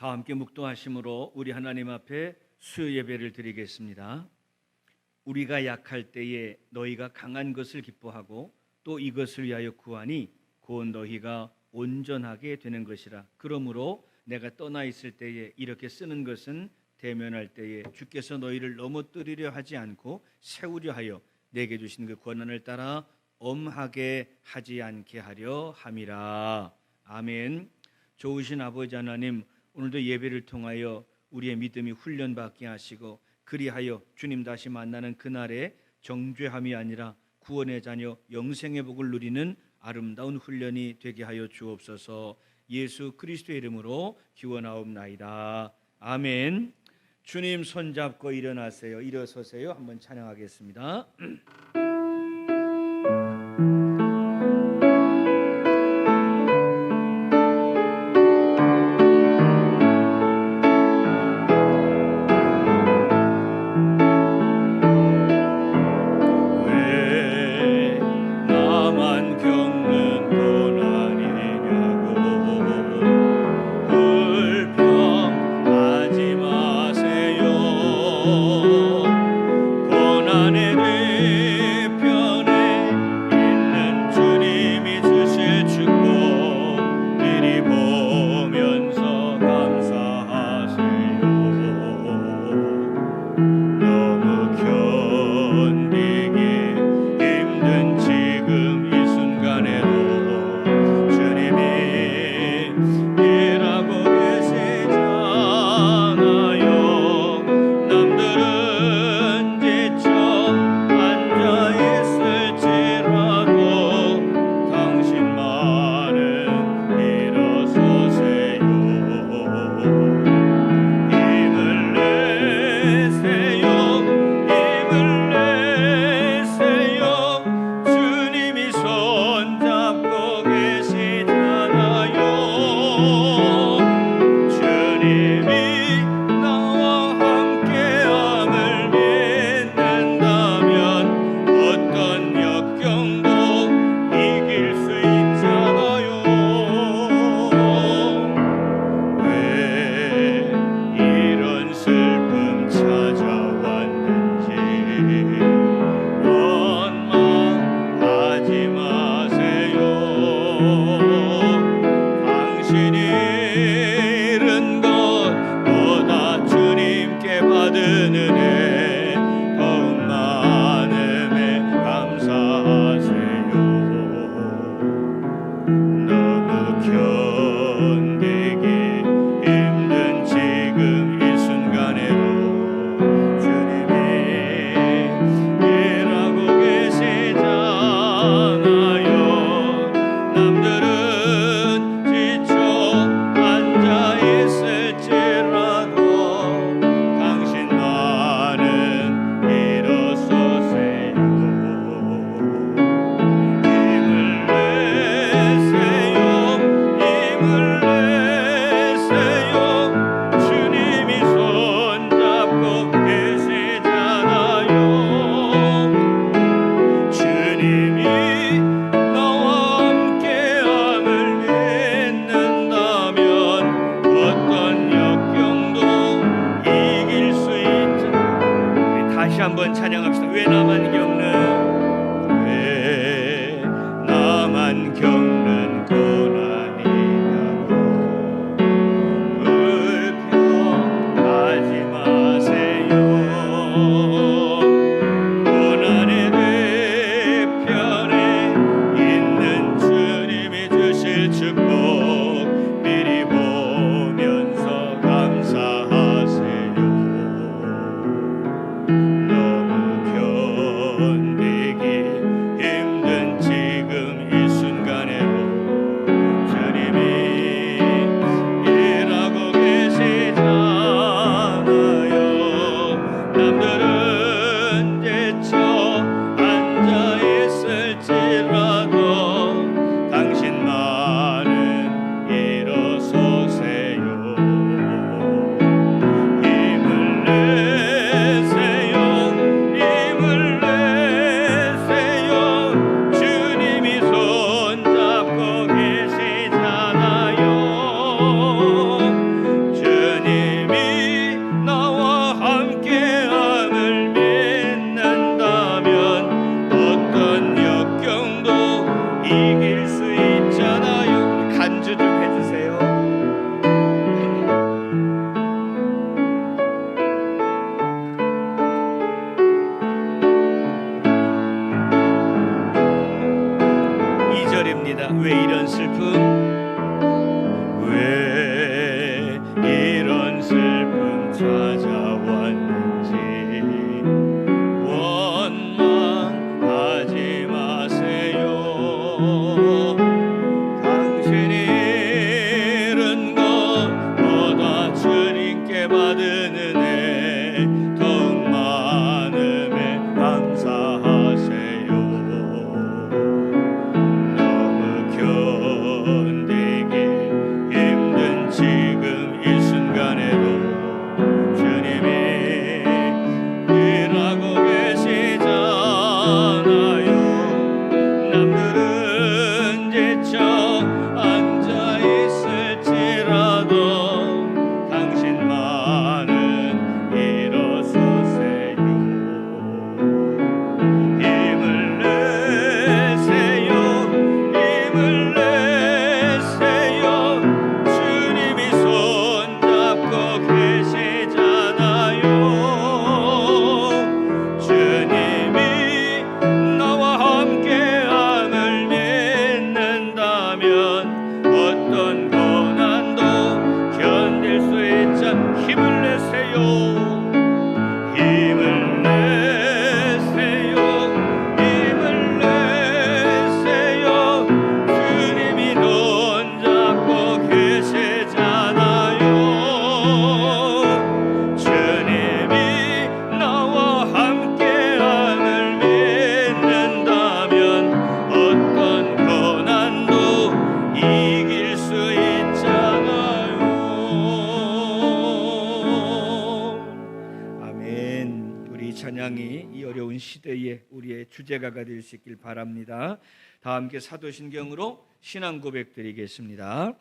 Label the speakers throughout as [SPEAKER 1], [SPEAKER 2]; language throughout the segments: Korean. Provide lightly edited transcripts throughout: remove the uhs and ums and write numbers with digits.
[SPEAKER 1] 다 함께 묵도하심으로 우리 하나님 앞에 수요 예배를 드리겠습니다. 우리가 약할 때에 너희가 강한 것을 기뻐하고 또 이것을 위하여 구하니 곧 너희가 온전하게 되는 것이라. 그러므로 내가 떠나 있을 때에 이렇게 쓰는 것은 대면할 때에 주께서 너희를 넘어뜨리려 하지 않고 세우려 하여 내게 주신 그 권한을 따라 엄하게 하지 않게 하려 함이라. 아멘. 좋으신 아버지 하나님, 오늘도 예배를 통하여 우리의 믿음이 훈련받게 하시고 그리하여 주님 다시 만나는 그날에 정죄함이 아니라 구원의 자녀 영생의 복을 누리는 아름다운 훈련이 되게 하여 주옵소서. 예수 그리스도의 이름으로 기원하옵나이다. 아멘. 주님 손잡고 일어나세요. 일어서세요. 한번 찬양하겠습니다.
[SPEAKER 2] 고난에
[SPEAKER 1] 묻습니다. 왜 이런 슬픔? 왜 이런 슬픔 찾아왔는지 원망하지 마세요. 당신이 잃은 것보다 주님께 받은 은혜 더욱 많음에 감사하세요. 너무 견디기 힘든 지금 이 순간에도 주님이 일하고 계시잖아요. 남들은 지쳐 앉아 있을지라도 당신만은 일어서세요. 힘을 내세요. 힘을 내세요. 주님이 손잡고 계시잖아요. 주님이 나와 함께함을 믿는다면 어떤 고난도 견딜 수 있자. 힘을 내세요. 힘을 내세요. 힘을 내세요. 주님이 손잡고 계시잖아요. 주님이 나와 함께함을 믿는다면 어떤 고난도 이길 수 있잖아요. 아멘. 우리 찬양이 이 어려운 시대에 우리의 주제가가 될 수 있길 바랍니다. 다 함께 사도신경으로 신앙 고백 드리겠습니다.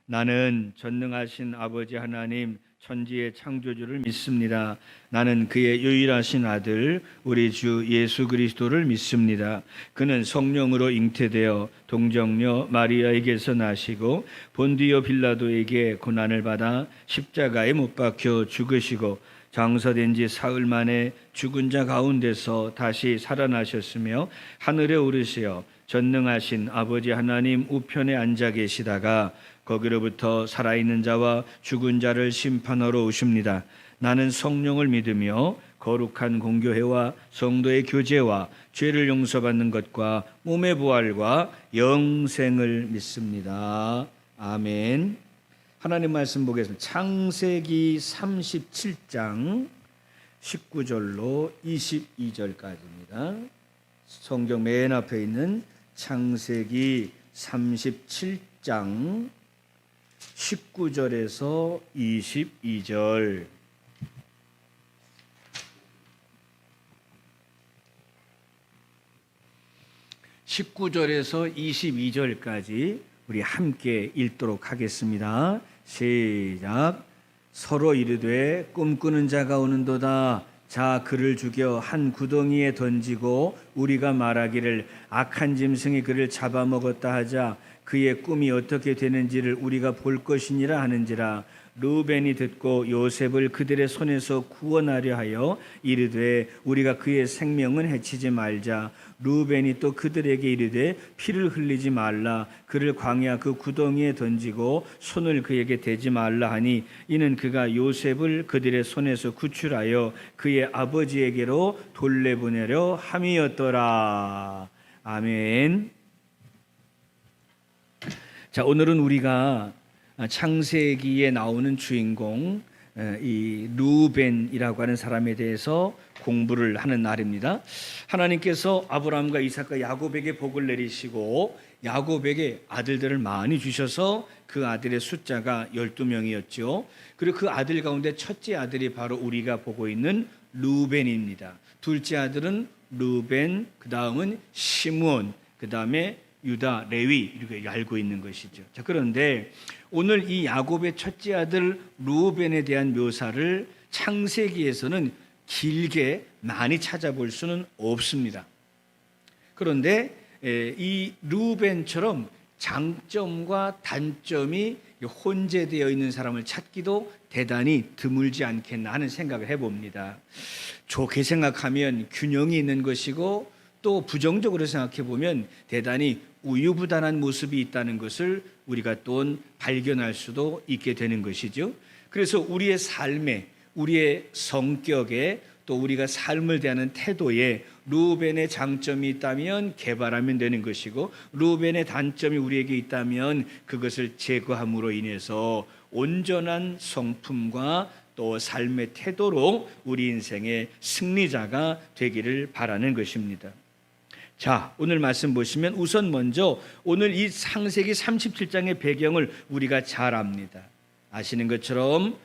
[SPEAKER 1] 나는 전능하신 아버지 하나님 천지의 창조주를 믿습니다. 나는 그의 유일하신 아들 우리 주 예수 그리스도를 믿습니다. 그는 성령으로 잉태되어 동정녀 마리아에게서 나시고 본디오 빌라도에게 고난을 받아 십자가에 못 박혀 죽으시고 장사된 지 사흘 만에 죽은 자 가운데서 다시 살아나셨으며 하늘에 오르시어 전능하신 아버지 하나님 우편에 앉아 계시다가 거기로부터 살아있는 자와 죽은 자를 심판하러 오십니다. 나는 성령을 믿으며 거룩한 공교회와 성도의 교제와 죄를 용서받는 것과 몸의 부활과 영생을 믿습니다. 아멘. 하나님 말씀 보겠습니다. 창세기 37장 19절로 22절까지입니다. 성경 맨 앞에 있는 창세기 37장 19절에서 22절. (19절에서) 22절까지 우리 함께 읽도록 하겠습니다. 시작. 서로 이르되 꿈꾸는 자가 오는도다. 자 그를 죽여 한 구덩이에 던지고 우리가 말하기를 악한 짐승이 그를 잡아먹었다 하자. 그의 꿈이 어떻게 되는지를 우리가 볼 것이니라 하는지라. 루벤이 듣고 요셉을 그들의 손에서 구원하려 하여 이르되 우리가 그의 생명은 해치지 말자. 루벤이 또 그들에게 이르되 피를 흘리지 말라. 그를 광야 그 구덩이에 던지고 손을 그에게 대지 말라 하니 이는 그가 요셉을 그들의 손에서 구출하여 그의 아버지에게로 돌려보내려 함이었더라. 아멘. 자, 오늘은 우리가 창세기에 나오는 주인공 이 루벤이라고 하는 사람에 대해서 공부를 하는 날입니다. 하나님께서 아브라함과 이삭과 야곱에게 복을 내리시고 야곱에게 아들들을 많이 주셔서 그 아들의 숫자가 12명이었죠. 그리고 그 아들 가운데 첫째 아들이 바로 우리가 보고 있는 루벤입니다. 둘째 아들은 루벤, 그 다음은 시므온, 그 다음에 유다, 레위 이렇게 알고 있는 것이죠. 자, 그런데 오늘 이 야곱의 첫째 아들 루벤에 대한 묘사를 창세기에서는 길게 많이 찾아볼 수는 없습니다. 그런데 이 루벤처럼 장점과 단점이 혼재되어 있는 사람을 찾기도 대단히 드물지 않겠나 하는 생각을 해봅니다. 좋게 생각하면 균형이 있는 것이고 또 부정적으로 생각해 보면 대단히 우유부단한 모습이 있다는 것을 우리가 또 발견할 수도 있게 되는 것이죠. 그래서 우리의 삶에, 우리의 성격에, 또 우리가 삶을 대하는 태도에 르우벤의 장점이 있다면 개발하면 되는 것이고, 르우벤의 단점이 우리에게 있다면 그것을 제거함으로 인해서 온전한 성품과 또 삶의 태도로 우리 인생의 승리자가 되기를 바라는 것입니다. 자, 오늘 말씀 보시면 우선 먼저 오늘 이 창세기 37장의 배경을 우리가 잘 압니다. 아시는 것처럼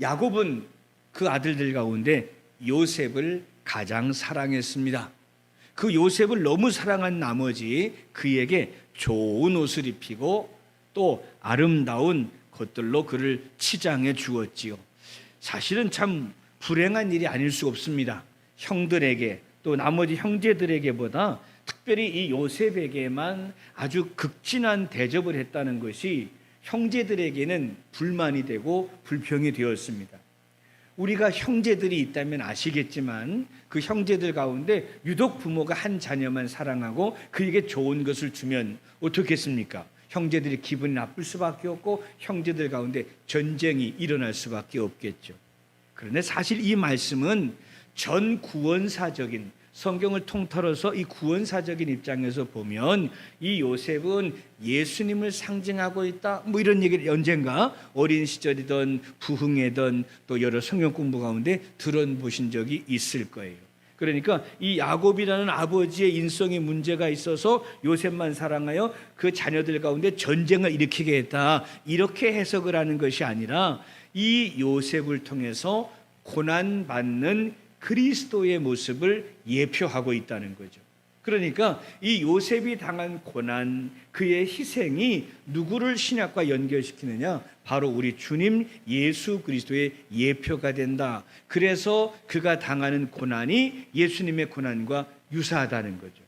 [SPEAKER 1] 야곱은 그 아들들 가운데 요셉을 가장 사랑했습니다. 그 요셉을 너무 사랑한 나머지 그에게 좋은 옷을 입히고 또 아름다운 것들로 그를 치장해 주었지요. 사실은 참 불행한 일이 아닐 수 없습니다. 형들에게 또 나머지 형제들에게보다 특별히 이 요셉에게만 아주 극진한 대접을 했다는 것이 형제들에게는 불만이 되고 불평이 되었습니다. 우리가 형제들이 있다면 아시겠지만 그 형제들 가운데 유독 부모가 한 자녀만 사랑하고 그에게 좋은 것을 주면 어떻겠습니까? 형제들이 기분이 나쁠 수밖에 없고 형제들 가운데 전쟁이 일어날 수밖에 없겠죠. 그런데 사실 이 말씀은 전 구원사적인, 성경을 통틀어서 이 구원사적인 입장에서 보면 이 요셉은 예수님을 상징하고 있다, 뭐 이런 얘기를 언젠가 어린 시절이든 부흥회든 또 여러 성경 공부 가운데 들어보신 적이 있을 거예요. 그러니까 이 야곱이라는 아버지의 인성에 문제가 있어서 요셉만 사랑하여 그 자녀들 가운데 전쟁을 일으키게 했다, 이렇게 해석을 하는 것이 아니라 이 요셉을 통해서 고난받는 그리스도의 모습을 예표하고 있다는 거죠. 그러니까 이 요셉이 당한 고난, 그의 희생이 누구를 신약과 연결시키느냐? 바로 우리 주님 예수 그리스도의 예표가 된다. 그래서 그가 당하는 고난이 예수님의 고난과 유사하다는 거죠.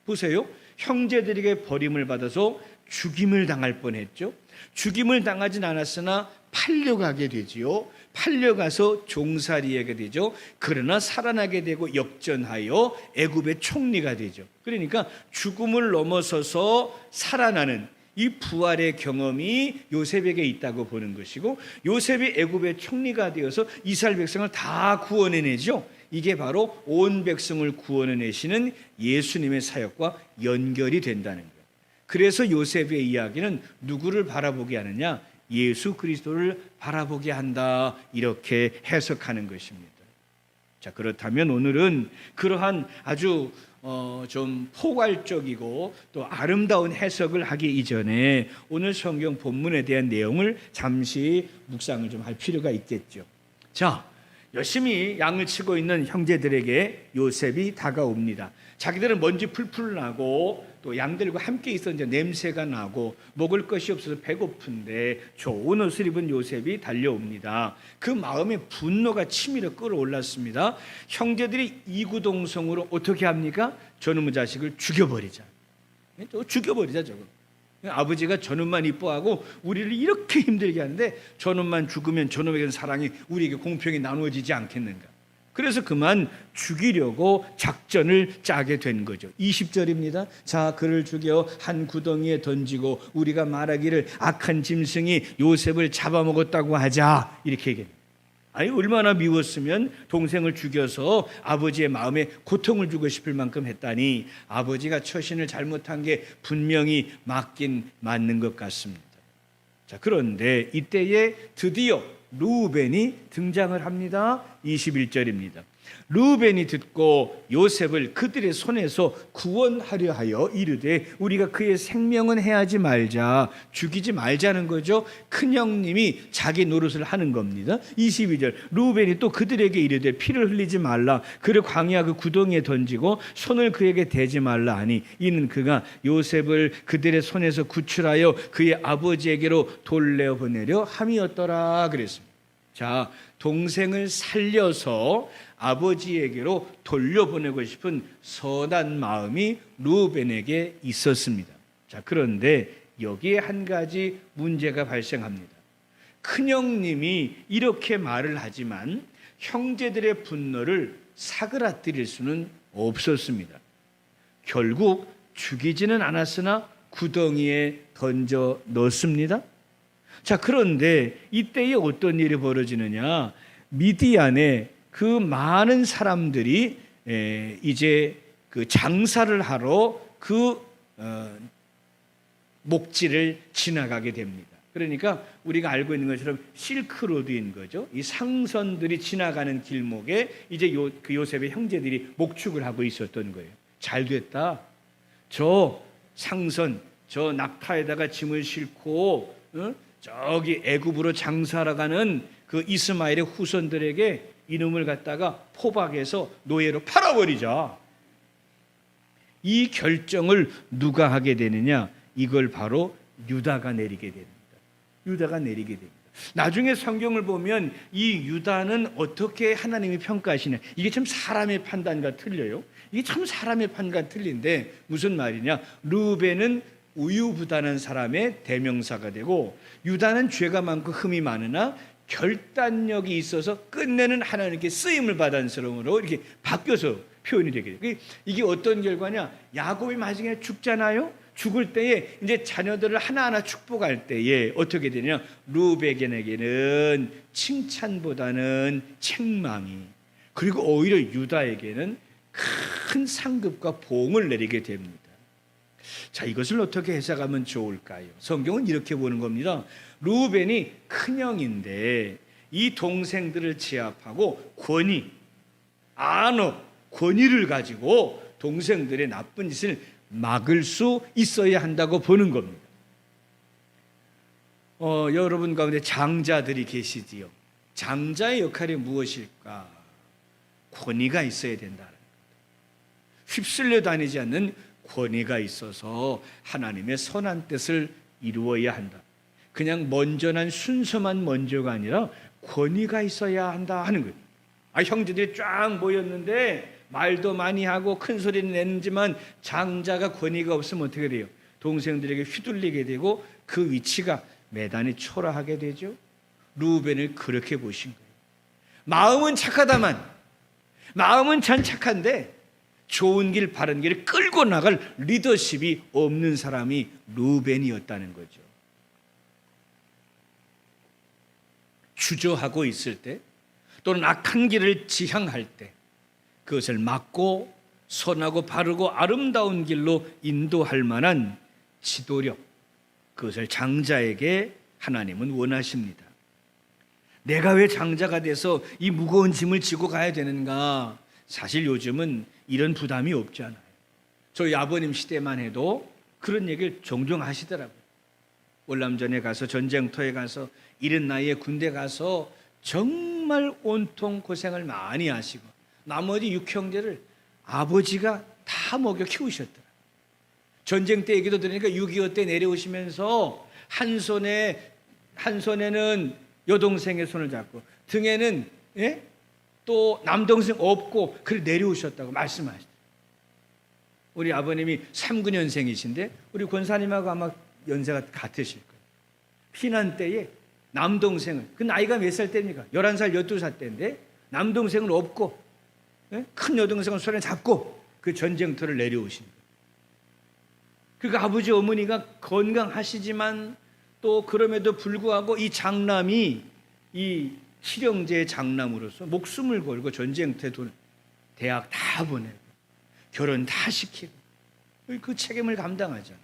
[SPEAKER 1] 보세요. 형제들에게 버림을 받아서 죽임을 당할 뻔했죠. 죽임을 당하진 않았으나 팔려가게 되지요. 팔려가서 종살이하게 되죠. 그러나 살아나게 되고 역전하여 애굽의 총리가 되죠. 그러니까 죽음을 넘어서서 살아나는 이 부활의 경험이 요셉에게 있다고 보는 것이고, 요셉이 애굽의 총리가 되어서 이스라엘 백성을 다 구원해내죠. 이게 바로 온 백성을 구원해내시는 예수님의 사역과 연결이 된다는 거예요. 그래서 요셉의 이야기는 누구를 바라보게 하느냐? 예수 그리스도를 바라보게 한다, 이렇게 해석하는 것입니다. 자, 그렇다면 오늘은 그러한 아주 좀 포괄적이고 또 아름다운 해석을 하기 이전에 오늘 성경 본문에 대한 내용을 잠시 묵상을 좀 할 필요가 있겠죠. 자, 열심히 양을 치고 있는 형제들에게 요셉이 다가옵니다. 자기들은 먼지 풀풀 나고 또 양들과 함께 있어 이제 냄새가 나고 먹을 것이 없어서 배고픈데 좋은 옷을 입은 요셉이 달려옵니다. 그 마음에 분노가 치밀어 끌어올랐습니다. 형제들이 이구동성으로 어떻게 합니까? 저놈의 자식을 죽여버리자. 죽여버리자 저거. 아버지가 저놈만 이뻐하고 우리를 이렇게 힘들게 하는데 저놈만 죽으면 저놈에게는 사랑이 우리에게 공평히 나누어지지 않겠는가. 그래서 그만 죽이려고 작전을 짜게 된 거죠. 20절입니다. 자, 그를 죽여 한 구덩이에 던지고 우리가 말하기를 악한 짐승이 요셉을 잡아먹었다고 하자, 이렇게 얘기합니다. 아니, 얼마나 미웠으면 동생을 죽여서 아버지의 마음에 고통을 주고 싶을 만큼 했다니, 아버지가 처신을 잘못한 게 분명히 맞긴 맞는 것 같습니다. 자, 그런데 이때에 드디어 르우벤이 등장을 합니다. 21절입니다. 르우벤이 듣고 요셉을 그들의 손에서 구원하려 하여 이르되 우리가 그의 생명은 해하지 말자, 죽이지 말자는 거죠. 큰형님이 자기 노릇을 하는 겁니다. 22절 르우벤이 또 그들에게 이르되 피를 흘리지 말라, 그를 광야 그 구덩이에 던지고 손을 그에게 대지 말라 하니 이는 그가 요셉을 그들의 손에서 구출하여 그의 아버지에게로 돌려보내려 함이었더라 그랬습니다. 자, 동생을 살려서 아버지에게로 돌려보내고 싶은 선한 마음이 르우벤에게 있었습니다. 자, 그런데 여기에 한 가지 문제가 발생합니다. 큰형님이 이렇게 말을 하지만 형제들의 분노를 사그라뜨릴 수는 없었습니다. 결국 죽이지는 않았으나 구덩이에 던져 넣습니다. 자, 그런데 이때에 어떤 일이 벌어지느냐? 미디안에 그 많은 사람들이 이제 그 장사를 하러 그 목지를 지나가게 됩니다. 그러니까 우리가 알고 있는 것처럼 실크로드인 거죠. 이 상선들이 지나가는 길목에 이제 그 요셉의 형제들이 목축을 하고 있었던 거예요. 잘 됐다. 저 상선, 저 낙타에다가 짐을 싣고 저기 애굽으로 장사하러 가는 그 이스마엘의 후손들에게 이놈을 갖다가 포박해서 노예로 팔아버리자. 이 결정을 누가 하게 되느냐? 이걸 바로 유다가 내리게 됩니다. 유다가 내리게 됩니다. 나중에 성경을 보면 이 유다는 어떻게 하나님이 평가하시냐? 이게 참 사람의 판단과 틀려요. 이게 참 사람의 판단과 틀린데 무슨 말이냐? 르우벤은 우유부단한 사람의 대명사가 되고 유다는 죄가 많고 흠이 많으나 결단력이 있어서 끝내는 하나님께 쓰임을 받은 사람으로 이렇게 바뀌어서 표현이 되게 돼요. 이게 어떤 결과냐? 야곱이 나중에 죽잖아요. 죽을 때에 이제 자녀들을 하나하나 축복할 때에 어떻게 되냐? 르우벤에게는 칭찬보다는 책망이, 그리고 오히려 유다에게는 큰 상급과 보응을 내리게 됩니다. 자, 이것을 어떻게 해석하면 좋을까요? 성경은 이렇게 보는 겁니다. 르우벤이 큰형인데 이 동생들을 제압하고 권위, 안업, 권위를 가지고 동생들의 나쁜 짓을 막을 수 있어야 한다고 보는 겁니다. 여러분 가운데 장자들이 계시지요. 장자의 역할이 무엇일까? 권위가 있어야 된다. 휩쓸려 다니지 않는 권위가 있어서 하나님의 선한 뜻을 이루어야 한다. 그냥 먼저난 순서만 먼저가 아니라 권위가 있어야 한다 하는 거예요. 형제들이 쫙 모였는데 말도 많이 하고 큰 소리는 내는지만 장자가 권위가 없으면 어떻게 돼요? 동생들에게 휘둘리게 되고 그 위치가 매단이 초라하게 되죠. 르우벤을 그렇게 보신 거예요. 마음은 착하다만, 마음은 참 착한데 좋은 길 바른 길을 끌고 나갈 리더십이 없는 사람이 르우벤이었다는 거죠. 주저하고 있을 때 또는 악한 길을 지향할 때 그것을 막고 선하고 바르고 아름다운 길로 인도할 만한 지도력, 그것을 장자에게 하나님은 원하십니다. 내가 왜 장자가 돼서 이 무거운 짐을 지고 가야 되는가? 사실 요즘은 이런 부담이 없잖아요. 저희 아버님 시대만 해도 그런 얘기를 종종 하시더라고요. 월남전에 가서, 전쟁터에 가서, 이른 나이에 군대 가서 정말 온통 고생을 많이 하시고 나머지 6형제를 아버지가 다 먹여 키우셨더라. 전쟁 때 얘기도 들으니까 6.25 때 내려오시면서 한 손에는 여동생의 손을 잡고 등에는 또 남동생 업고 그래 내려오셨다고 말씀하시더라고요. 우리 아버님이 39년생이신데 우리 권사님하고 아마 연세가 같으실 거예요. 피난 때에 남동생을, 그 나이가 몇 살 때입니까? 11살, 12살 때인데 남동생을 업고 큰 여동생을 손에 잡고 그 전쟁터를 내려오신 거예요. 그러니까 아버지 어머니가 건강하시지만 또 그럼에도 불구하고 이 장남이 이 실형제의 장남으로서 목숨을 걸고 전쟁터에 대학 다 보내고 결혼 다 시키고 그 책임을 감당하잖아요.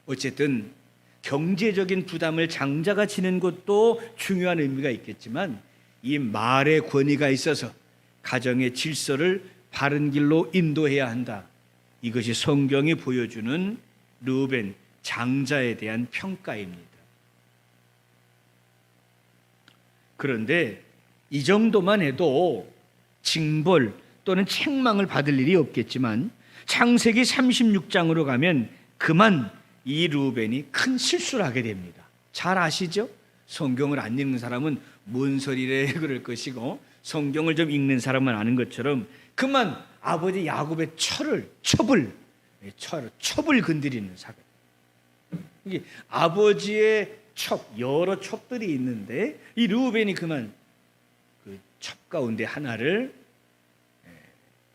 [SPEAKER 1] 어쨌든 경제적인 부담을 장자가 지는 것도 중요한 의미가 있겠지만 이 말의 권위가 있어서 가정의 질서를 바른 길로 인도해야 한다. 이것이 성경이 보여주는 르우벤 장자에 대한 평가입니다. 그런데 이 정도만 해도 징벌 또는 책망을 받을 일이 없겠지만 창세기 36장으로 가면 그만 이 르우벤이 큰 실수를 하게 됩니다. 잘 아시죠? 성경을 안 읽는 사람은 뭔 소리래 그럴 것이고 성경을 좀 읽는 사람은 아는 것처럼 그만 아버지 야곱의 첩을 건드리는 사건. 이게 아버지의 첩, 여러 첩들이 있는데 이 르우벤이 그만 그 첩 가운데 하나를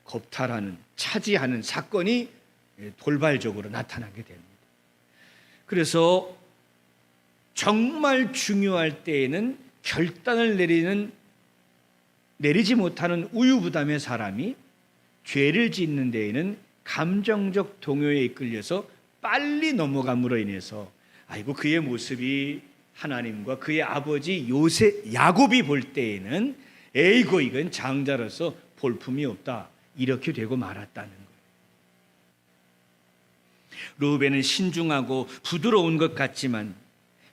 [SPEAKER 1] 겁탈하는, 차지하는 사건이 돌발적으로 나타나게 됩니다. 그래서 정말 중요할 때에는 결단을 내리지 못하는 우유부담의 사람이 죄를 짓는 데에는 감정적 동요에 이끌려서 빨리 넘어감으로 인해서 아이고 그의 모습이 하나님과 그의 아버지 야곱이 볼 때에는 에이고 이건 장자로서 볼품이 없다, 이렇게 되고 말았다는 거예요. 르우벤은 신중하고 부드러운 것 같지만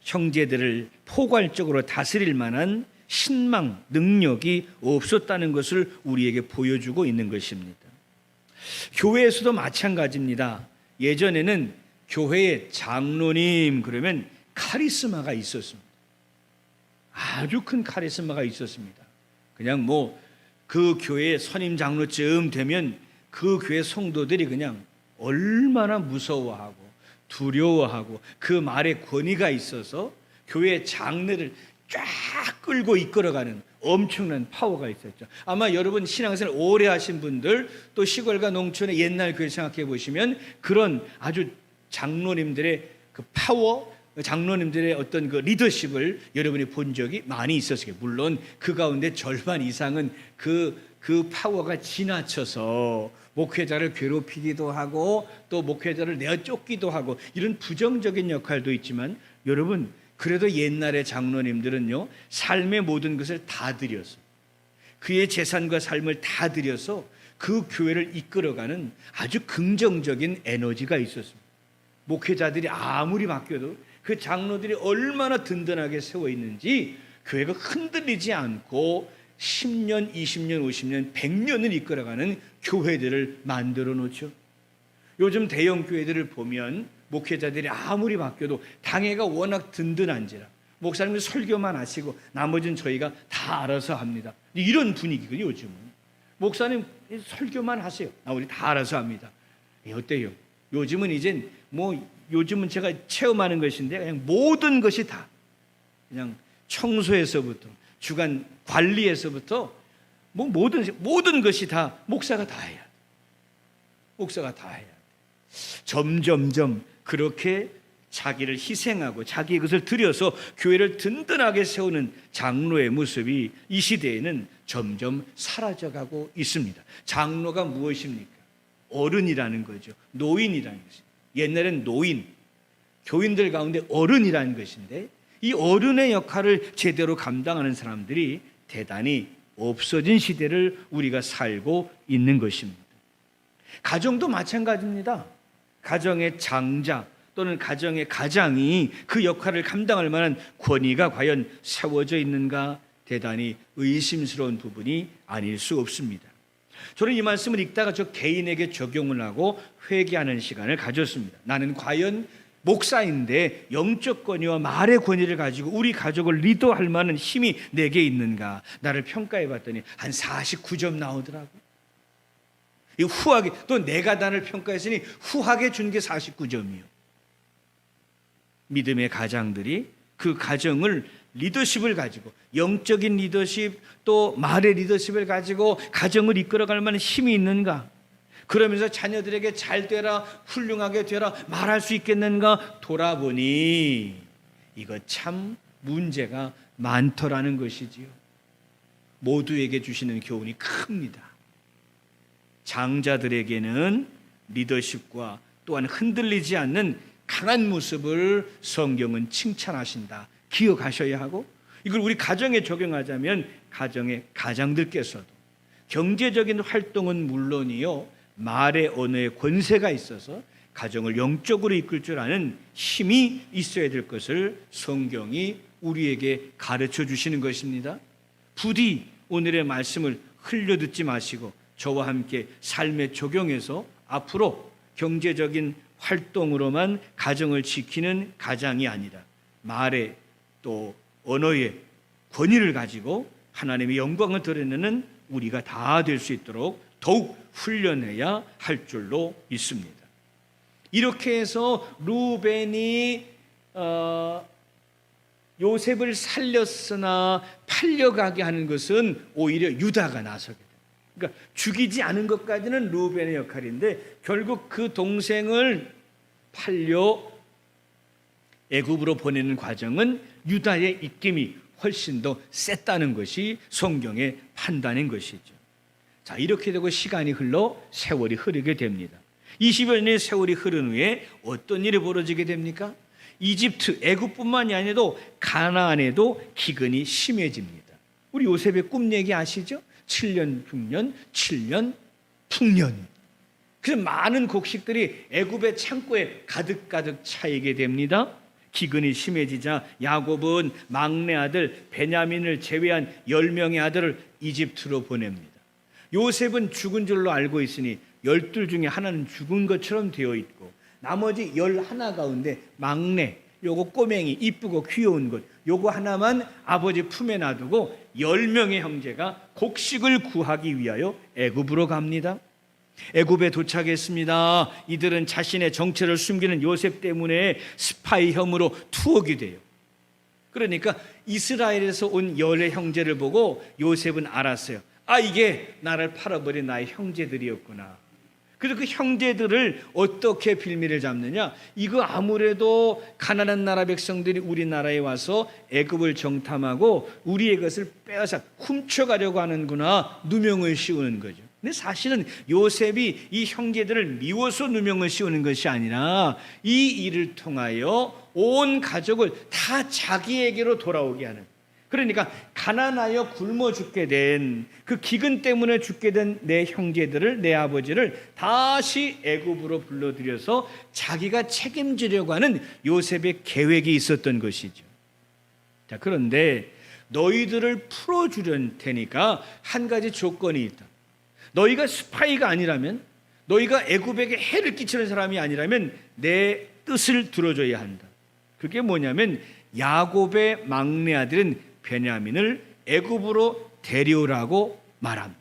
[SPEAKER 1] 형제들을 포괄적으로 다스릴 만한 신망, 능력이 없었다는 것을 우리에게 보여주고 있는 것입니다. 교회에서도 마찬가지입니다. 예전에는 교회에 장로님 그러면 카리스마가 있었습니다. 아주 큰 카리스마가 있었습니다. 그냥 그 교회 선임 장로쯤 되면 그 교회 성도들이 그냥 얼마나 무서워하고 두려워하고 그 말에 권위가 있어서 교회 장례를 쫙 끌고 이끌어가는 엄청난 파워가 있었죠. 아마 여러분 신앙생활 오래 하신 분들, 또 시골과 농촌의 옛날 교회 생각해 보시면 그런 아주 장로님들의 그 파워, 장로님들의 어떤 그 리더십을 여러분이 본 적이 많이 있었어요. 물론 그 가운데 절반 이상은 그 파워가 지나쳐서 목회자를 괴롭히기도 하고 또 목회자를 내어 쫓기도 하고 이런 부정적인 역할도 있지만, 여러분 그래도 옛날의 장로님들은요, 삶의 모든 것을 다 드려서, 그의 재산과 삶을 다 드려서 그 교회를 이끌어가는 아주 긍정적인 에너지가 있었습니다. 목회자들이 아무리 바뀌어도 그 장로들이 얼마나 든든하게 세워 있는지 교회가 흔들리지 않고 10년, 20년, 50년, 100년을 이끌어가는 교회들을 만들어 놓죠. 요즘 대형 교회들을 보면 목회자들이 아무리 바뀌어도 당회가 워낙 든든한지라 목사님이 설교만 하시고 나머지는 저희가 다 알아서 합니다. 이런 분위기거든요. 요즘은 목사님 설교만 하세요. 우리 다 알아서 합니다. 어때요? 요즘은 이젠 요즘은 제가 체험하는 것인데 그냥 모든 것이 다 그냥 청소에서부터 주간 관리에서부터 모든 것이 다 목사가 다 해야 돼. 목사가 다 해야 돼. 점점점 그렇게 자기를 희생하고 자기의 것을 들여서 교회를 든든하게 세우는 장로의 모습이 이 시대에는 점점 사라져가고 있습니다. 장로가 무엇입니까? 어른이라는 거죠. 노인이라는 것입니다. 옛날엔 노인, 교인들 가운데 어른이라는 것인데 이 어른의 역할을 제대로 감당하는 사람들이 대단히 없어진 시대를 우리가 살고 있는 것입니다. 가정도 마찬가지입니다. 가정의 장자 또는 가정의 가장이 그 역할을 감당할 만한 권위가 과연 세워져 있는가, 대단히 의심스러운 부분이 아닐 수 없습니다. 저는 이 말씀을 읽다가 저 개인에게 적용을 하고 회개하는 시간을 가졌습니다. 나는 과연 목사인데 영적 권위와 말의 권위를 가지고 우리 가족을 리더할 만한 힘이 내게 있는가, 나를 평가해 봤더니 한 49점 나오더라고요. 후하게, 또 내가 나를 평가했으니 후하게 준 게 49점이요. 믿음의 가장들이 그 가정을 리더십을 가지고, 영적인 리더십 또 말의 리더십을 가지고 가정을 이끌어갈 만한 힘이 있는가, 그러면서 자녀들에게 잘 되라, 훌륭하게 되라 말할 수 있겠는가 돌아보니 이거 참 문제가 많더라는 것이지요. 모두에게 주시는 교훈이 큽니다. 장자들에게는 리더십과 또한 흔들리지 않는 강한 모습을 성경은 칭찬하신다. 기억하셔야 하고, 이걸 우리 가정에 적용하자면 가정의 가장들께서도 경제적인 활동은 물론이요, 말의 언어에 권세가 있어서 가정을 영적으로 이끌 줄 아는 힘이 있어야 될 것을 성경이 우리에게 가르쳐 주시는 것입니다. 부디 오늘의 말씀을 흘려듣지 마시고 저와 함께 삶에 적용해서 앞으로 경제적인 활동으로만 가정을 지키는 가장이 아니라 말의 또 언어의 권위를 가지고 하나님의 영광을 드러내는 우리가 다 될 수 있도록 더욱 훈련해야 할 줄로 믿습니다. 이렇게 해서 르우벤이 요셉을 살렸으나 팔려가게 하는 것은 오히려 유다가 나서게 돼요. 그러니까 죽이지 않은 것까지는 루벤의 역할인데 결국 그 동생을 팔려 애굽으로 보내는 과정은 유다의 입김이 훨씬 더 셌다는 것이 성경의 판단인 것이죠. 자, 이렇게 되고 시간이 흘러 세월이 흐르게 됩니다. 20여 년의 세월이 흐른 후에 어떤 일이 벌어지게 됩니까? 이집트, 애굽뿐만이 아니라도 가나안에도 기근이 심해집니다. 우리 요셉의 꿈 얘기 아시죠? 7년 흉년, 7년 풍년. 그래서 많은 곡식들이 애굽의 창고에 가득가득 차이게 됩니다. 기근이 심해지자 야곱은 막내 아들 베냐민을 제외한 10명의 아들을 이집트로 보냅니다. 요셉은 죽은 줄로 알고 있으니 12 중에 하나는 죽은 것처럼 되어 있고 나머지 11 가운데 막내, 요거 꼬맹이 이쁘고 귀여운 것, 요거 하나만 아버지 품에 놔두고 10명의 형제가 곡식을 구하기 위하여 애굽으로 갑니다. 애굽에 도착했습니다. 이들은 자신의 정체를 숨기는 요셉 때문에 스파이 혐의로 투옥이 돼요. 그러니까 이스라엘에서 온 10의 형제를 보고 요셉은 알았어요. 아, 이게 나를 팔아버린 나의 형제들이었구나. 그래서 그 형제들을 어떻게 빌미를 잡느냐? 이거 아무래도 가난한 나라 백성들이 우리나라에 와서 애굽을 정탐하고 우리의 것을 빼앗아 훔쳐가려고 하는구나, 누명을 씌우는 거죠. 근데 사실은 요셉이 이 형제들을 미워서 누명을 씌우는 것이 아니라 이 일을 통하여 온 가족을 다 자기에게로 돌아오게 하는, 그러니까 가난하여 굶어 죽게 된 그 기근 때문에 죽게 된 내 형제들을, 내 아버지를 다시 애굽으로 불러들여서 자기가 책임지려고 하는 요셉의 계획이 있었던 것이죠. 자, 그런데 너희들을 풀어주려 테니까 한 가지 조건이 있다. 너희가 스파이가 아니라면, 너희가 애굽에게 해를 끼치는 사람이 아니라면 내 뜻을 들어줘야 한다. 그게 뭐냐면 야곱의 막내 아들은 베냐민을 애굽으로 데려오라고 말합니다.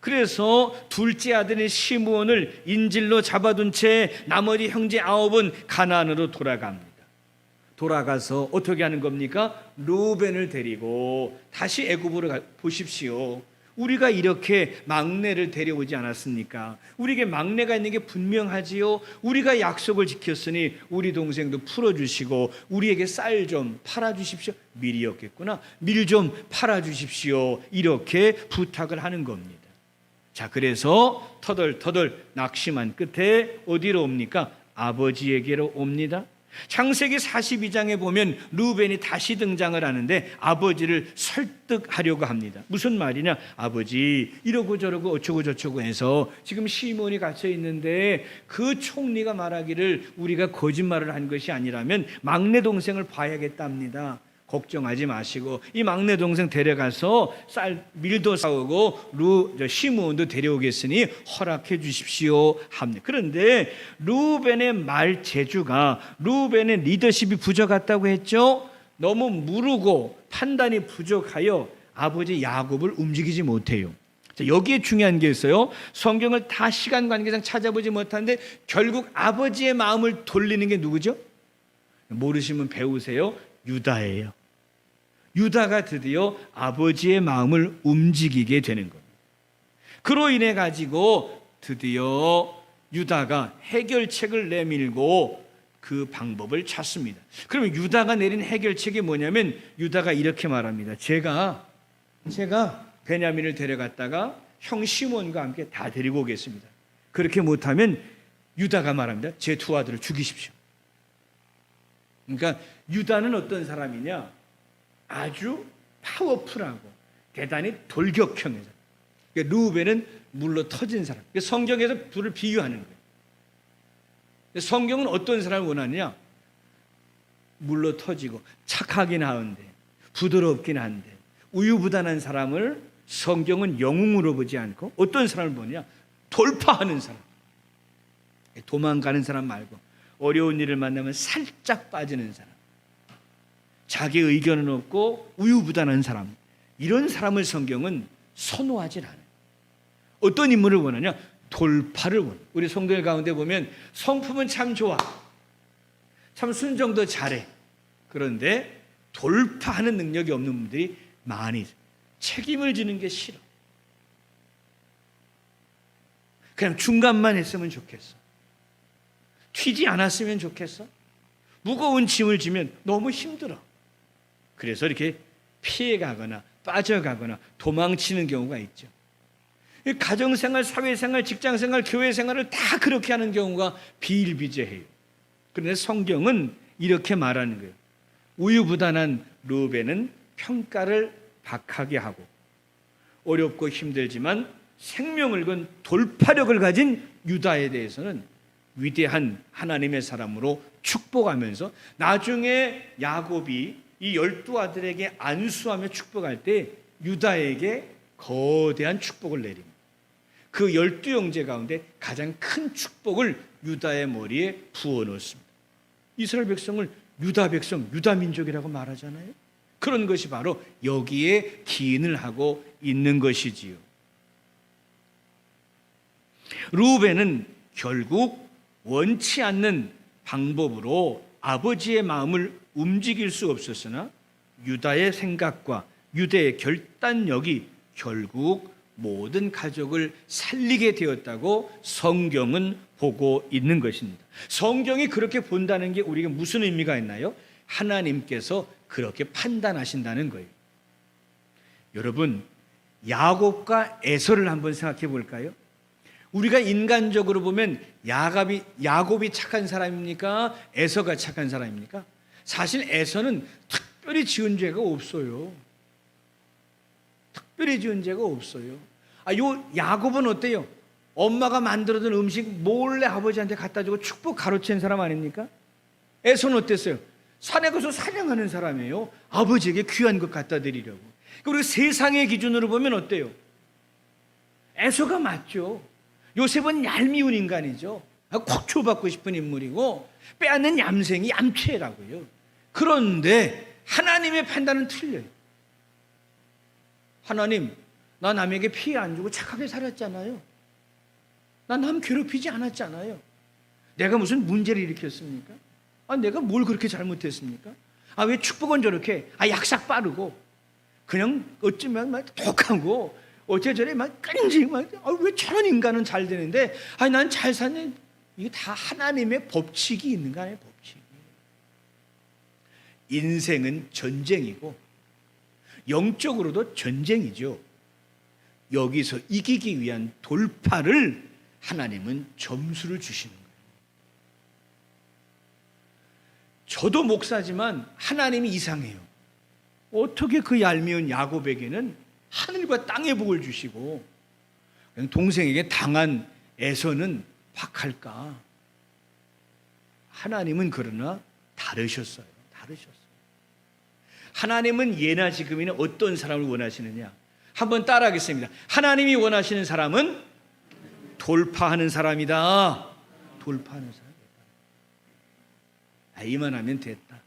[SPEAKER 1] 그래서 둘째 아들인 시므온을 인질로 잡아둔 채 나머지 형제 9은 가나안으로 돌아갑니다. 돌아가서 어떻게 하는 겁니까? 루벤을 데리고 다시 애굽으로 보십시오. 우리가 이렇게 막내를 데려오지 않았습니까? 우리에게 막내가 있는 게 분명하지요. 우리가 약속을 지켰으니 우리 동생도 풀어주시고 우리에게 쌀 좀 팔아주십시오. 밀이었겠구나. 밀 좀 팔아주십시오. 이렇게 부탁을 하는 겁니다. 자, 그래서 터덜터덜 낙심한 끝에 어디로 옵니까? 아버지에게로 옵니다. 창세기 42장에 보면 루벤이 다시 등장을 하는데 아버지를 설득하려고 합니다. 무슨 말이냐? 아버지, 이러고 저러고 어쩌고 저쩌고 해서 지금 시몬이 갇혀 있는데 그 총리가 말하기를 우리가 거짓말을 한 것이 아니라면 막내 동생을 봐야겠답니다. 걱정하지 마시고 이 막내 동생 데려가서 밀도 사오고 시므온도 데려오겠으니 허락해 주십시오 합니다. 그런데 루벤의 말 재주가, 루벤의 리더십이 부족했다고 했죠. 너무 무르고 판단이 부족하여 아버지 야곱을 움직이지 못해요. 자, 여기에 중요한 게 있어요. 성경을 다 시간 관계상 찾아보지 못하는데 결국 아버지의 마음을 돌리는 게 누구죠? 모르시면 배우세요. 유다예요. 유다가 드디어 아버지의 마음을 움직이게 되는 겁니다. 그로 인해 가지고 드디어 유다가 해결책을 내밀고 그 방법을 찾습니다. 그러면 유다가 내린 해결책이 뭐냐면 유다가 이렇게 말합니다. 제가 베냐민을 데려갔다가 형 시몬과 함께 다 데리고 오겠습니다. 그렇게 못하면 유다가 말합니다. 제 두 아들을 죽이십시오. 그러니까 유다는 어떤 사람이냐? 아주 파워풀하고 대단히 돌격형의 사람. 그러니까 루벤은 물로 터진 사람. 그러니까 성경에서 둘을 비유하는 거예요. 성경은 어떤 사람을 원하느냐? 물로 터지고 착하긴 한데 부드럽긴 한데 우유부단한 사람을 성경은 영웅으로 보지 않고 어떤 사람을 보느냐? 돌파하는 사람. 도망가는 사람 말고 어려운 일을 만나면 살짝 빠지는 사람, 자기 의견은 없고 우유부단한 사람, 이런 사람을 성경은 선호하지 않아요. 어떤 인물을 원하냐? 돌파를 원해요. 우리 성도들 가운데 보면 성품은 참 좋아, 참 순종도 잘해. 그런데 돌파하는 능력이 없는 분들이 많이 있어요. 책임을 지는 게 싫어. 그냥 중간만 했으면 좋겠어. 튀지 않았으면 좋겠어. 무거운 짐을 지면 너무 힘들어. 그래서 이렇게 피해가거나 빠져가거나 도망치는 경우가 있죠. 가정생활, 사회생활, 직장생활, 교회생활을 다 그렇게 하는 경우가 비일비재해요. 그런데 성경은 이렇게 말하는 거예요. 우유부단한 르우벤은 평가를 박하게 하고 어렵고 힘들지만 생명을 건 돌파력을 가진 유다에 대해서는 위대한 하나님의 사람으로 축복하면서 나중에 야곱이 이 12아들에게 안수하며 축복할 때 유다에게 거대한 축복을 내립니다. 그 12형제 가운데 가장 큰 축복을 유다의 머리에 부어놓습니다. 이스라엘 백성을 유다 백성, 유다 민족이라고 말하잖아요. 그런 것이 바로 여기에 기인을 하고 있는 것이지요. 르우벤은 결국 원치 않는 방법으로 아버지의 마음을 움직일 수 없었으나 유다의 생각과 유다의 결단력이 결국 모든 가족을 살리게 되었다고 성경은 보고 있는 것입니다. 성경이 그렇게 본다는 게 우리가 무슨 의미가 있나요? 하나님께서 그렇게 판단하신다는 거예요. 여러분, 야곱과 에서를 한번 생각해 볼까요? 우리가 인간적으로 보면 야곱이 착한 사람입니까? 에서가 착한 사람입니까? 사실 에서는 특별히 지은 죄가 없어요. 특별히 지은 죄가 없어요. 요 야곱은 어때요? 엄마가 만들어둔 음식 몰래 아버지한테 갖다 주고 축복 가로챈 사람 아닙니까? 에서는 어땠어요? 산에 가서 사냥하는 사람이에요. 아버지에게 귀한 것 갖다 드리려고. 그리고 세상의 기준으로 보면 어때요? 에서가 맞죠. 요셉은 얄미운 인간이죠. 콕 줘받고 싶은 인물이고 빼앗는 얌생이 얌체라고요. 그런데 하나님의 판단은 틀려요. 하나님, 나 남에게 피해 안 주고 착하게 살았잖아요. 나 남 괴롭히지 않았잖아요. 내가 무슨 문제를 일으켰습니까? 내가 뭘 그렇게 잘못했습니까? 왜 축복은 저렇게 약삭 빠르고 그냥 어쩌면 막 독하고 어째 저래 막 끈지 왜 저런 인간은 잘 되는데 난 잘 사는. 이게 다 하나님의 법칙이 있는 거 아니에요? 법칙이. 인생은 전쟁이고 영적으로도 전쟁이죠. 여기서 이기기 위한 돌파를 하나님은 점수를 주시는 거예요. 저도 목사지만 하나님이 이상해요. 어떻게 그 얄미운 야곱에게는 하늘과 땅의 복을 주시고 동생에게 당한 에서는 박할까? 하나님은 그러나 다르셨어요. 하나님은 예나 지금이나 어떤 사람을 원하시느냐? 한번 따라하겠습니다. 하나님이 원하시는 사람은 돌파하는 사람이다. 돌파하는 사람이다. 이만하면 됐다.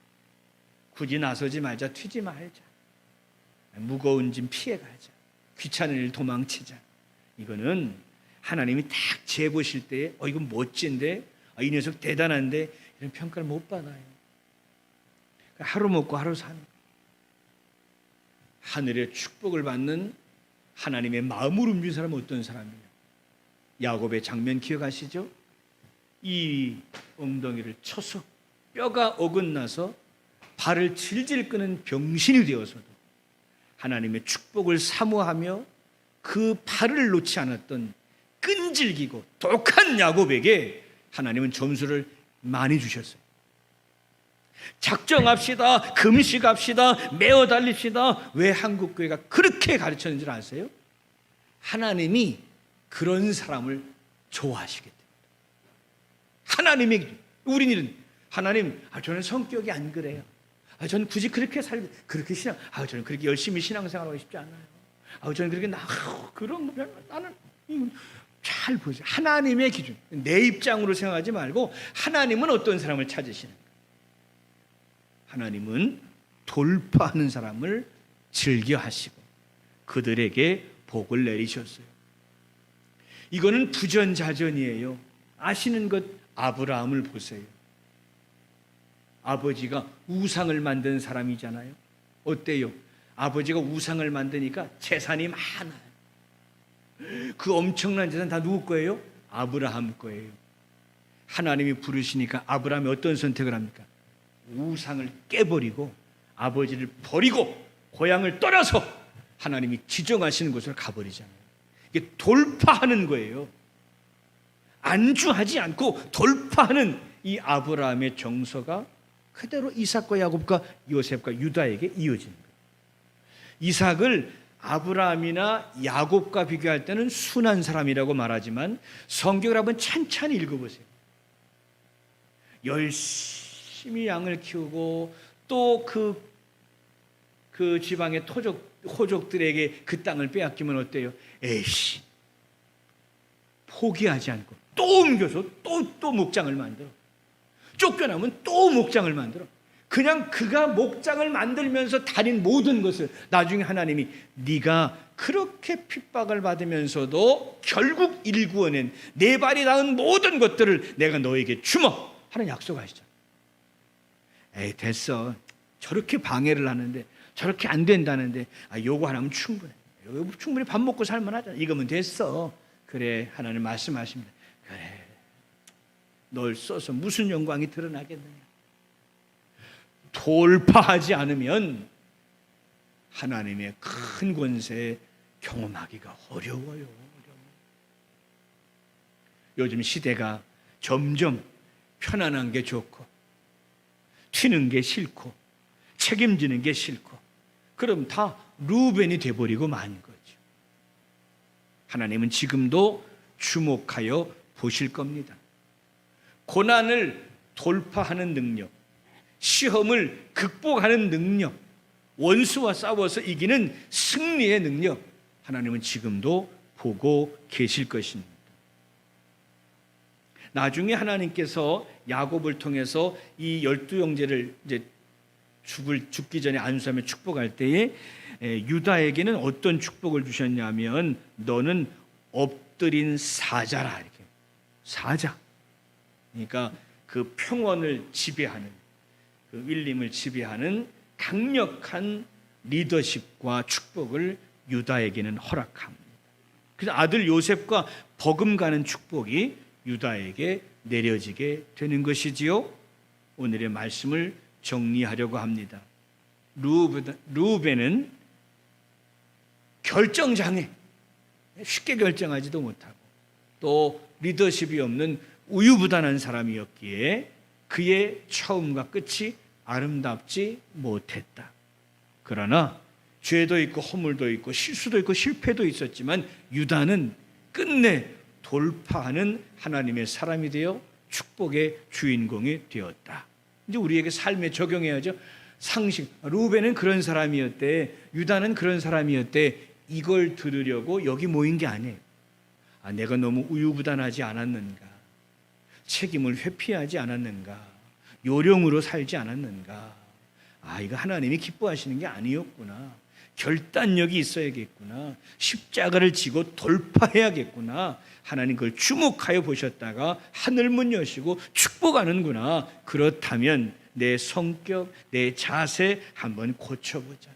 [SPEAKER 1] 굳이 나서지 말자, 튀지 말자. 무거운 짐 피해가자. 귀찮은 일 도망치자. 이거는 하나님이 딱 재보실 때 이건 멋진데, 이 녀석 대단한데, 이런 평가를 못 받아요. 하루 먹고 하루 사는 거예요. 하늘의 축복을 받는 하나님의 마음을 움직인 사람은 어떤 사람이에요? 야곱의 장면 기억하시죠? 이 엉덩이를 쳐서 뼈가 어긋나서 발을 질질 끄는 병신이 되어서도 하나님의 축복을 사모하며 그 발을 놓지 않았던 끈질기고 독한 야곱에게 하나님은 점수를 많이 주셨어요. 작정합시다, 금식합시다, 매어 달립시다. 왜 한국교회가 그렇게 가르쳤는지 아세요? 하나님이 그런 사람을 좋아하시기 때문에. 하나님의 기준. 우리는 하나님, 저는 성격이 안 그래요. 저는 굳이 그렇게 그렇게 저는 그렇게 열심히 신앙생활하고 싶지 않아요. 저는 그렇게 그런 거 나는 잘 보세요. 하나님의 기준. 내 입장으로 생각하지 말고 하나님은 어떤 사람을 찾으시는 거예요. 하나님은 돌파하는 사람을 즐겨하시고 그들에게 복을 내리셨어요. 이거는 부전자전이에요. 아시는 것 아브라함을 보세요. 아버지가 우상을 만든 사람이잖아요. 어때요? 아버지가 우상을 만드니까 재산이 많아요. 그 엄청난 재산 다 누구 거예요? 아브라함 거예요. 하나님이 부르시니까 아브라함이 어떤 선택을 합니까? 우상을 깨버리고 아버지를 버리고 고향을 떠나서 하나님이 지정하시는 곳을 가버리잖아요. 이게 돌파하는 거예요. 안주하지 않고 돌파하는 이 아브라함의 정서가 그대로 이삭과 야곱과 요셉과 유다에게 이어지는 거예요. 이삭을 아브라함이나 야곱과 비교할 때는 순한 사람이라고 말하지만 성경을 한번 찬찬히 읽어보세요. 열심히 양을 키우고 또 그 지방의 호족들에게 그 땅을 빼앗기면 어때요? 에이씨, 포기하지 않고 또 옮겨서 또 목장을 만들어. 쫓겨나면 또 목장을 만들어. 그냥 그가 목장을 만들면서 다닌 모든 것을 나중에 하나님이 네가 그렇게 핍박을 받으면서도 결국 일구어낸 네 발이 닿은 모든 것들을 내가 너에게 주마 하는 약속하시죠. 에이 됐어. 저렇게 방해를 하는데 저렇게 안 된다는데 요거 하나면 충분해. 요거 충분히 밥 먹고 살만 하잖아. 이거면 됐어. 그래 하나님 말씀하십니다. 그래 널 써서 무슨 영광이 드러나겠느냐. 돌파하지 않으면 하나님의 큰 권세 경험하기가 어려워요. 요즘 시대가 점점 편안한 게 좋고 튀는 게 싫고 책임지는 게 싫고 그럼 다 루벤이 돼버리고 마는 거죠. 하나님은 지금도 주목하여 보실 겁니다. 고난을 돌파하는 능력, 시험을 극복하는 능력, 원수와 싸워서 이기는 승리의 능력, 하나님은 지금도 보고 계실 것입니다. 나중에 하나님께서 야곱을 통해서 이 12형제를 이제 죽기 전에 안수하며 축복할 때에 유다에게는 어떤 축복을 주셨냐면 너는 엎드린 사자라. 이렇게 사자. 그러니까 그 평원을 지배하는 그 윌림을 지배하는 강력한 리더십과 축복을 유다에게는 허락합니다. 그래서 아들 요셉과 버금가는 축복이 유다에게 내려지게 되는 것이지요. 오늘의 말씀을 정리하려고 합니다. 루벤은 결정장애, 쉽게 결정하지도 못하고 또 리더십이 없는 우유부단한 사람이었기에 그의 처음과 끝이 아름답지 못했다. 그러나 죄도 있고 허물도 있고 실수도 있고 실패도 있었지만 유다는 끝내 돌파하는 하나님의 사람이 되어 축복의 주인공이 되었다. 이제 우리에게 삶에 적용해야죠. 상식, 루벤은 그런 사람이었대, 유다는 그런 사람이었대. 이걸 들으려고 여기 모인 게 아니에요. 내가 너무 우유부단하지 않았는가, 책임을 회피하지 않았는가, 요령으로 살지 않았는가. 이거 하나님이 기뻐하시는 게 아니었구나. 결단력이 있어야겠구나. 십자가를 지고 돌파해야겠구나. 하나님 그걸 주목하여 보셨다가 하늘문 여시고 축복하는구나. 그렇다면 내 성격, 내 자세 한번 고쳐보자.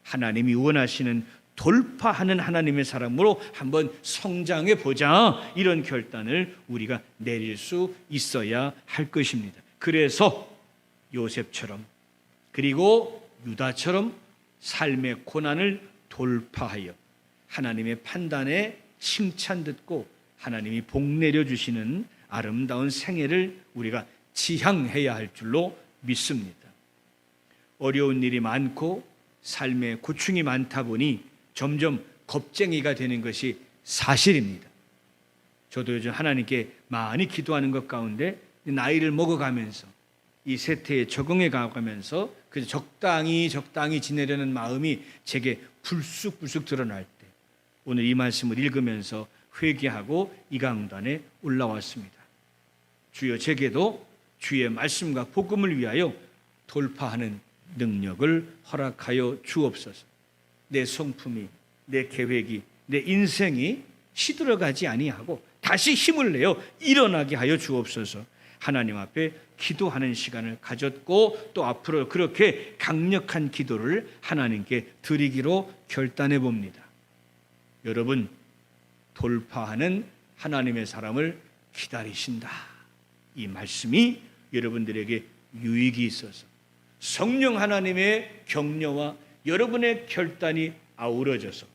[SPEAKER 1] 하나님이 원하시는 돌파하는 하나님의 사람으로 한번 성장해 보자. 이런 결단을 우리가 내릴 수 있어야 할 것입니다. 그래서 요셉처럼 그리고 유다처럼 삶의 고난을 돌파하여 하나님의 판단에 칭찬 듣고 하나님이 복 내려주시는 아름다운 생애를 우리가 지향해야 할 줄로 믿습니다. 어려운 일이 많고 삶에 고충이 많다 보니 점점 겁쟁이가 되는 것이 사실입니다. 저도 요즘 하나님께 많이 기도하는 것 가운데 나이를 먹어가면서 이 세태에 적응해 가면서 그래서 적당히 지내려는 마음이 제게 불쑥불쑥 드러날 때 오늘 이 말씀을 읽으면서 회개하고 이 강단에 올라왔습니다. 주여 제게도 주의 말씀과 복음을 위하여 돌파하는 능력을 허락하여 주옵소서. 내 성품이, 내 계획이, 내 인생이 시들어가지 아니하고 다시 힘을 내어 일어나게 하여 주옵소서. 하나님 앞에 기도하는 시간을 가졌고 또 앞으로 그렇게 강력한 기도를 하나님께 드리기로 결단해 봅니다. 여러분, 돌파하는 하나님의 사람을 기다리신다. 이 말씀이 여러분들에게 유익이 있어서 성령 하나님의 격려와 여러분의 결단이 아우러져서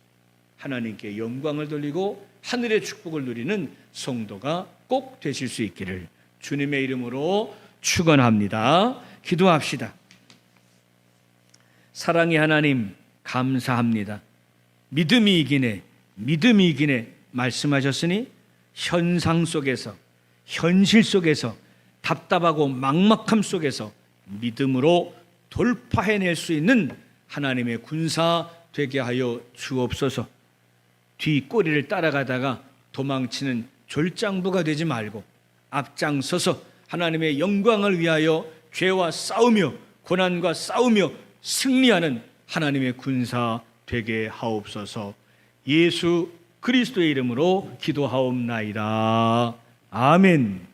[SPEAKER 1] 하나님께 영광을 돌리고 하늘의 축복을 누리는 성도가 꼭 되실 수 있기를 주님의 이름으로 축원합니다. 기도합시다. 사랑의 하나님, 감사합니다. 믿음이 이기네, 믿음이 이기네 말씀하셨으니 현상 속에서, 현실 속에서, 답답하고 막막함 속에서 믿음으로 돌파해낼 수 있는 하나님의 군사 되게 하여 주옵소서. 뒷꼬리를 따라가다가 도망치는 졸장부가 되지 말고 앞장서서 하나님의 영광을 위하여 죄와 싸우며 고난과 싸우며 승리하는 하나님의 군사 되게 하옵소서. 예수 그리스도의 이름으로 기도하옵나이다. 아멘.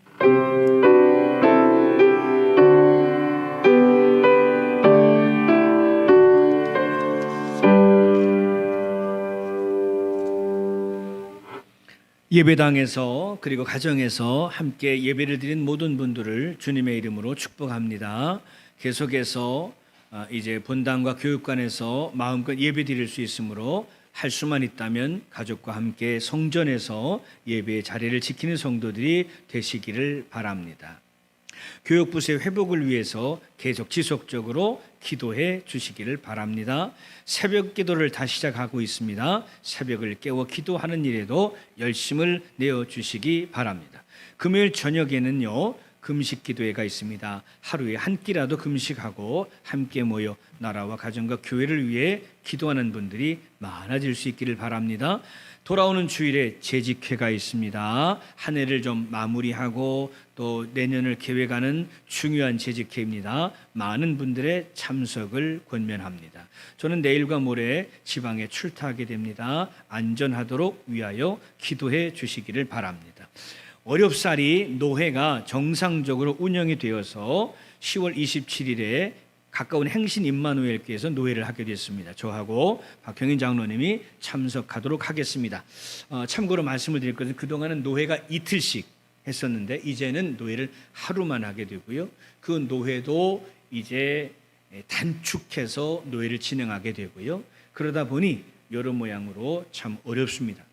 [SPEAKER 1] 예배당에서 그리고 가정에서 함께 예배를 드린 모든 분들을 주님의 이름으로 축복합니다. 계속해서 이제 본당과 교육관에서 마음껏 예배 드릴 수 있으므로 할 수만 있다면 가족과 함께 성전에서 예배의 자리를 지키는 성도들이 되시기를 바랍니다. 교육부서의 회복을 위해서 계속 지속적으로 기도해 주시기를 바랍니다. 새벽 기도를 다시 시작하고 있습니다. 새벽을 깨워 기도하는 일에도 열심을 내어 주시기 바랍니다. 금요일 저녁에는요, 금식 기도회가 있습니다. 하루에 한 끼라도 금식하고 함께 모여 나라와 가정과 교회를 위해 기도하는 분들이 많아질 수 있기를 바랍니다. 돌아오는 주일에 재직회가 있습니다. 한 해를 좀 마무리하고 또 내년을 계획하는 중요한 재직회입니다. 많은 분들의 참석을 권면합니다. 저는 내일과 모레 지방에 출타하게 됩니다. 안전하도록 위하여 기도해 주시기를 바랍니다. 어렵사리 노회가 정상적으로 운영이 되어서 10월 27일에 가까운 행신 임마누엘교회에서 노회를 하게 됐습니다. 저하고 박형인 장로님이 참석하도록 하겠습니다. 참고로 말씀을 드릴 것은 그동안은 노회가 이틀씩 했었는데 이제는 노회를 하루만 하게 되고요. 그 노회도 이제 단축해서 노회를 진행하게 되고요. 그러다 보니 여러 모양으로 참 어렵습니다.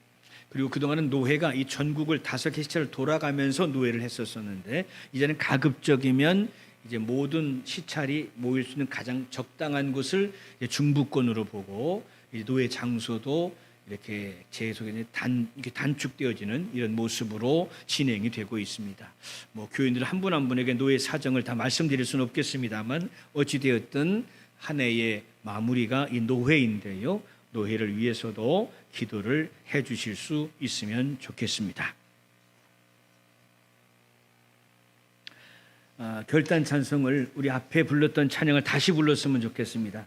[SPEAKER 1] 그리고 그동안은 노회가 이 전국을 5개 돌아가면서 노회를 했었었는데 이제는 가급적이면 이제 모든 시찰이 모일 수 있는 가장 적당한 곳을 중부권으로 보고 노회 장소도 이렇게 계속해서 이렇게 단축되어지는 이런 모습으로 진행이 되고 있습니다. 교인들 한 분 한 분에게 노회 사정을 다 말씀드릴 수는 없겠습니다만 어찌되었든 한 해의 마무리가 이 노회인데요. 노회를 위해서도 기도를 해 주실 수 있으면 좋겠습니다. 결단 찬송을 우리 앞에 불렀던 찬양을 다시 불렀으면 좋겠습니다.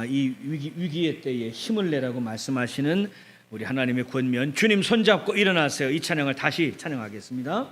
[SPEAKER 1] 이 위기의 때에 힘을 내라고 말씀하시는 우리 하나님의 권면 주님 손잡고 일어나세요. 이 찬양을 다시 찬양하겠습니다.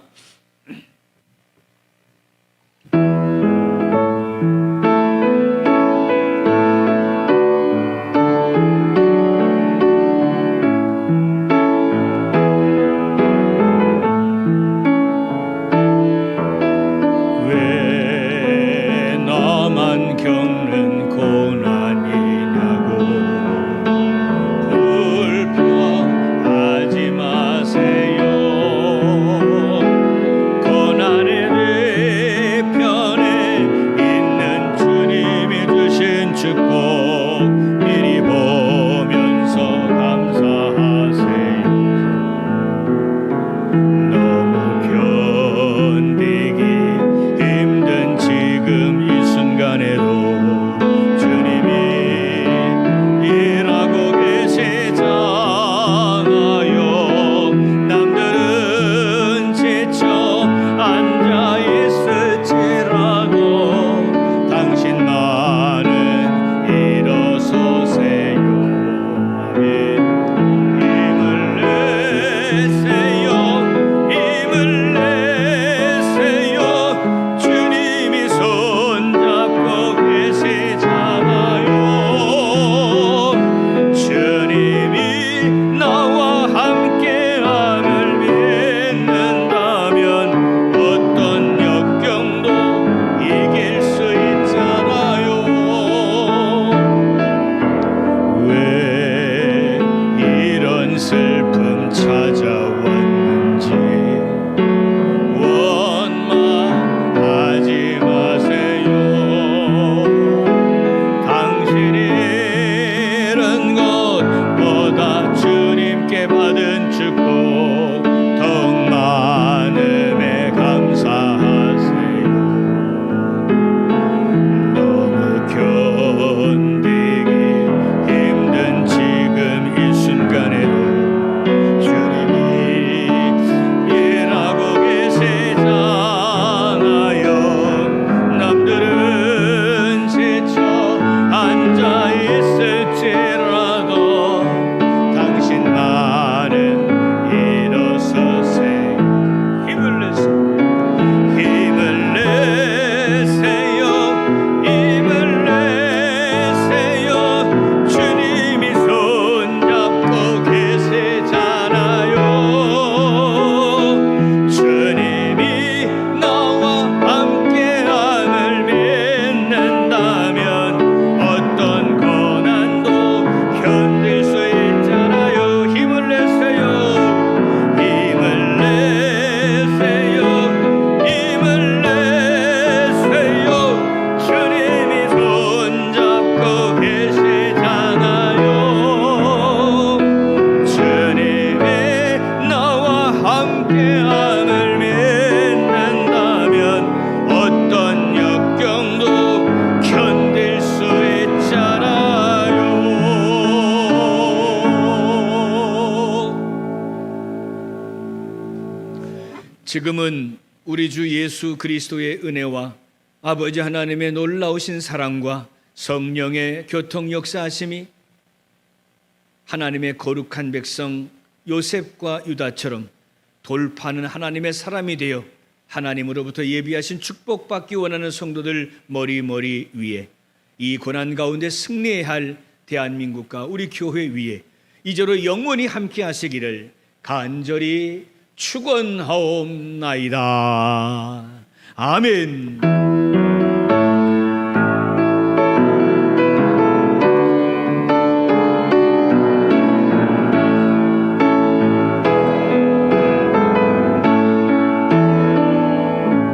[SPEAKER 1] 힘을 내세요. 지금은 우리 주 예수 그리스도의 은혜와 아버지 하나님의 놀라우신 사랑과 성령의 교통 역사하심이 하나님의 거룩한 백성 요셉과 유다처럼 돌파하는 하나님의 사람이 되어 하나님으로부터 예비하신 축복받기 원하는 성도들 머리 위에, 이 고난 가운데 승리해야 할 대한민국과 우리 교회 위에 이제로 영원히 함께 하시기를 간절히 축원하옵나이다. 아멘.